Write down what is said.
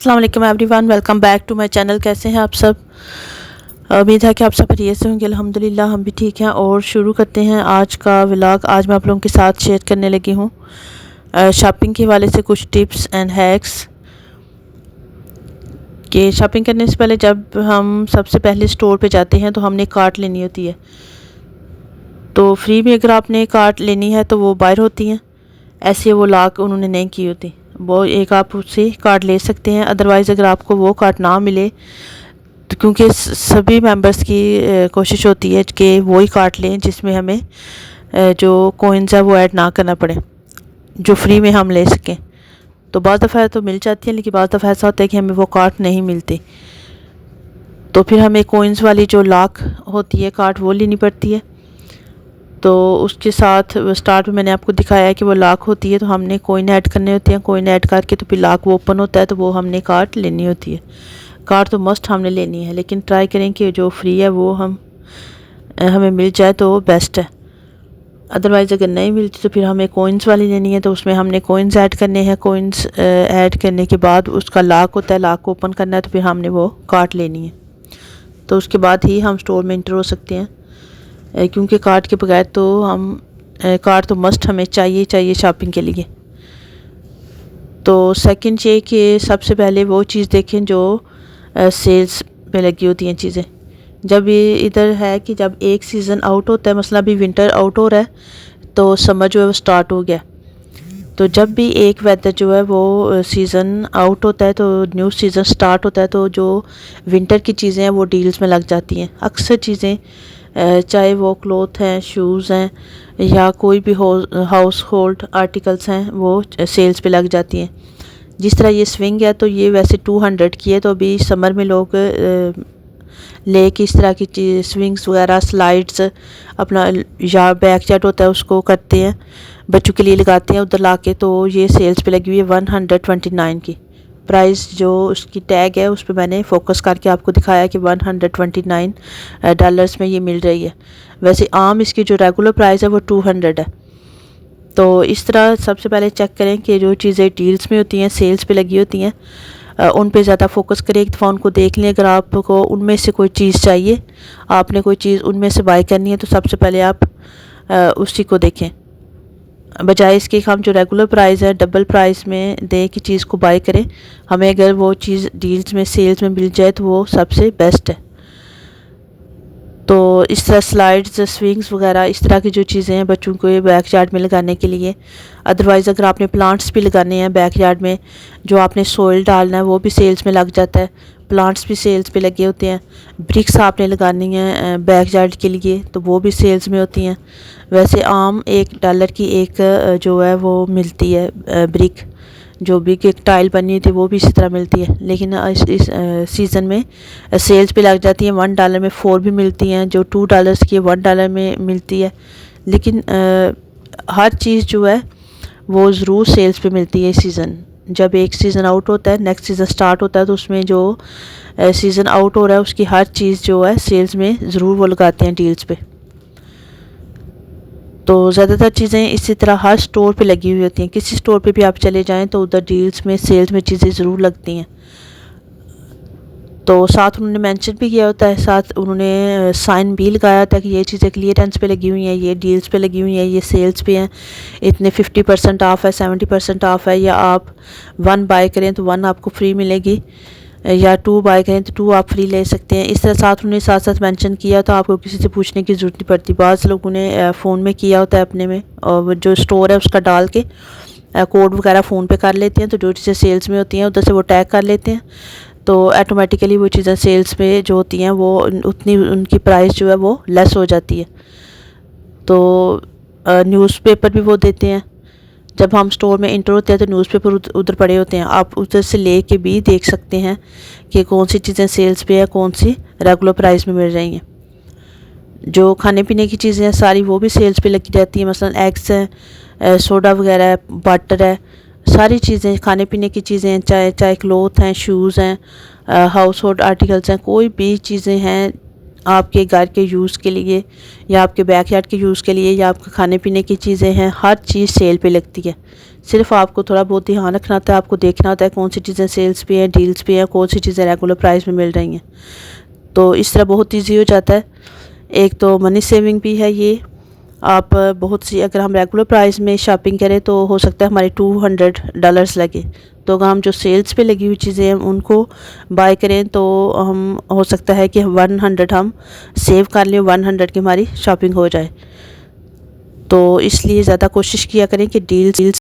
अस्सलाम वालेकुम everyone, welcome back to my channel. कैसे हैं आप सब? उम्मीद है कि आप सब खैरियत से होंगे। अल्हम्दुलिल्लाह हम भी ठीक हैं। और शुरू करते हैं आज का व्लॉग। आज मैं आप लोगों के साथ शेयर करने लगी हूँ शॉपिंग के हवाले से कुछ टिप्स एंड हैक्स। कि शॉपिंग करने से पहले जब हम सबसे पहले स्टोर पे जाते हैं तो हमने कार्ट लेनी होती है। तो फ्री में अगर आपने कार्ट लेनी है तो वो बाहर होती हैं, ऐसे वो लॉक उन्होंने नहीं की होती। वो एक आप उससे कार्ड ले सकते हैं। अदरवाइज़ अगर आपको वो कार्ड ना मिले तो क्योंकि सभी मेंबर्स की कोशिश होती है कि वही कार्ड लें जिसमें हमें जो कॉइन्स है वो ऐड ना करना पड़े, जो फ्री में हम ले सकें। तो बाद दफ़ा तो मिल जाती है, लेकिन बाद दफ़ा ऐसा होता है कि हमें वो कार्ड नहीं मिलती। तो फिर हमें कॉइन्स वाली जो लॉक होती है कार्ड वो लेनी पड़ती है। तो उसके साथ स्टार्ट में मैंने आपको दिखाया है कि वो लॉक होती है, तो हमने कॉइन ऐड करने होते हैं। कॉइन ऐड करके तो फिर लॉक वो ओपन होता है, तो वो हमने कार्ड लेनी होती है। कार्ड तो मस्ट हमने लेनी है, लेकिन ट्राई करें कि जो फ्री है वो हमें मिल जाए तो वो बेस्ट है। अदरवाइज़ अगर नहीं मिलती तो फिर हमें कॉइन्स वाली लेनी है। तो उसमें हमने कॉइन्स ऐड करने हैं। कॉइन्स ऐड करने के बाद उसका लॉक होता है, लॉक को ओपन करना है, तो फिर हमने वो कार्ड लेनी है। तो उसके बाद ही हम स्टोर में इंटर हो सकते हैं, क्योंकि कार्ड के बगैर तो कार्ड तो मस्ट हमें चाहिए शॉपिंग के लिए। तो सेकंड ये कि सबसे पहले वो चीज़ देखें जो सेल्स पे लगी होती हैं चीज़ें। जब ये इधर है कि जब एक सीज़न आउट होता है, मसला अभी विंटर आउट हो रहा है तो समर जो है वो स्टार्ट हो गया। तो जब भी एक वेदर जो है वो सीज़न आउट होता है तो न्यू सीज़न स्टार्ट होता है, तो जो विंटर की चीज़ें हैं वो डील्स में लग जाती हैं। अक्सर चीज़ें चाहे वो क्लोथ हैं, शूज़ हैं, या कोई भी हाउस होल्ड आर्टिकल्स हैं, वो सेल्स पे लग जाती हैं। जिस तरह ये स्विंग है तो ये वैसे 200 की है। तो अभी समर में लोग लेक इस तरह की चीज़ स्विंग्स वगैरह स्लाइड्स अपना या बैक यार्ड होता है उसको करते हैं, बच्चों के लिए लगाते हैं उधर ला के। तो ये सेल्स पे लगी हुई है 129 की। प्राइस जो उसकी टैग है उस पर मैंने फोकस करके आपको दिखाया कि $129 में ये मिल रही है। वैसे आम इसकी जो रेगुलर प्राइस है वो 200 है। तो इस तरह सबसे पहले चेक करें कि जो चीज़ें डील्स में होती हैं, सेल्स पे लगी होती हैं, उन पे ज़्यादा फोकस करें। एक दफ़ा उनको देख लें। अगर आपको उनमें से कोई चीज़ चाहिए, आपने कोई चीज़ उनमें से बाय करनी है, तो सबसे पहले आप उसी को देखें, बजाय इसके हम जो रेगुलर प्राइस है डबल प्राइस में दे की चीज़ को बाय करें। हमें अगर वो चीज़ डील्स में सेल्स में मिल जाए तो वो सबसे बेस्ट है। तो इस तरह स्लाइड्स स्विंग्स वगैरह इस तरह की जो चीज़ें हैं बच्चों को ये बैक यार्ड में लगाने के लिए। अदरवाइज़ अगर आपने प्लांट्स भी लगाने हैं बैक यार्ड में, जो आपने सोइल डालना है वो भी सेल्स में लग जाता है। प्लांट्स भी सेल्स पे लगे होते हैं। ब्रिक्स आपने लगानी है बैक यार्ड के लिए तो वो भी सेल्स में होती हैं। वैसे आम $1 की एक जो है वो मिलती है ब्रिक, जो भी एक टाइल बनी थी वो भी इसी तरह मिलती है। लेकिन इस सीज़न में सेल्स पे लग जाती है। $1 में 4 भी मिलती हैं, जो $2 की $1 में मिलती है। लेकिन हर चीज़ जो है वो ज़रूर सेल्स पे मिलती है इस सीज़न। जब एक सीज़न आउट होता है नेक्स्ट सीज़न स्टार्ट होता है, तो उसमें जो सीज़न आउट हो रहा है उसकी हर चीज़ जो है सेल्स में ज़रूर वो लगाते हैं डील्स पे। तो ज़्यादातर चीज़ें इसी तरह हर स्टोर पे लगी हुई होती हैं। किसी स्टोर पे भी आप चले जाएं तो उधर डील्स में सेल्स में चीज़ें ज़रूर लगती हैं। तो साथ उन्होंने मेंशन भी किया होता है, साथ उन्होंने साइन भी लगाया होता है कि ये चीज़ें क्लियरेंस पे लगी हुई हैं, ये डील्स पे लगी हुई हैं, ये सेल्स पे हैं, इतने 50% ऑफ है, 70% ऑफ है, या आप 1 बाय करें तो 1 आपको फ्री मिलेगी, या 2 बाय करें तो 2 आप फ्री ले सकते हैं। इस तरह साथ उन्होंने साथ साथ मेंशन किया, तो आपको किसी से पूछने की ज़रूरत नहीं पड़ती। बाज़ लोगों ने फ़ोन में किया होता है अपने में, और जो स्टोर है उसका डाल के कोड वगैरह फ़ोन पे कर लेते हैं। तो जो चीज़ें सेल्स में होती हैं उधर से वो टैग कर लेते हैं, तो ऑटोमेटिकली वो चीज़ें सेल्स पे जो होती हैं वो उतनी उनकी प्राइस जो है वो लेस हो जाती है। तो न्यूज़पेपर भी वो देते हैं। जब हम स्टोर में इंटर होते हैं तो न्यूज़पेपर उधर पड़े होते हैं, आप उधर से ले के भी देख सकते हैं कि कौन सी चीज़ें सेल्स पे है, कौन सी रेगुलर प्राइस में मिल रही हैं। जो खाने पीने की चीज़ें हैं सारी वो भी सेल्स पे लगी रहती हैं। मसलन एग्स हैं, सोडा वगैरह है, बटर है, सारी चीज़ें खाने पीने की चीज़ें हैं, चाहे क्लोथ हैं, शूज़ हैं, हाउस होल्ड आर्टिकल्स हैं, कोई भी चीज़ें हैं आपके घर के यूज़ के लिए या आपके बैकयार्ड के यूज़ के लिए या आपके खाने पीने की चीज़ें हैं, हर चीज़ सेल पे लगती है। सिर्फ आपको थोड़ा बहुत ध्यान रखना होता है, आपको देखना होता है कौन सी चीज़ें सेल्स पे हैं, डील्स पे हैं, कौन सी चीज़ें रेगुलर प्राइस में मिल रही हैं। तो इस तरह बहुत ईजी हो जाता है। एक तो मनी सेविंग भी है ये। आप बहुत सी अगर हम रेगुलर प्राइस में शॉपिंग करें तो हो सकता है हमारे $200 लगे, तो अगर हम जो सेल्स पे लगी हुई चीज़ें हैं उनको बाय करें तो हम हो सकता है कि 100 हम सेव कर लें, 100 की हमारी शॉपिंग हो जाए। तो इसलिए ज़्यादा कोशिश किया करें कि डील्स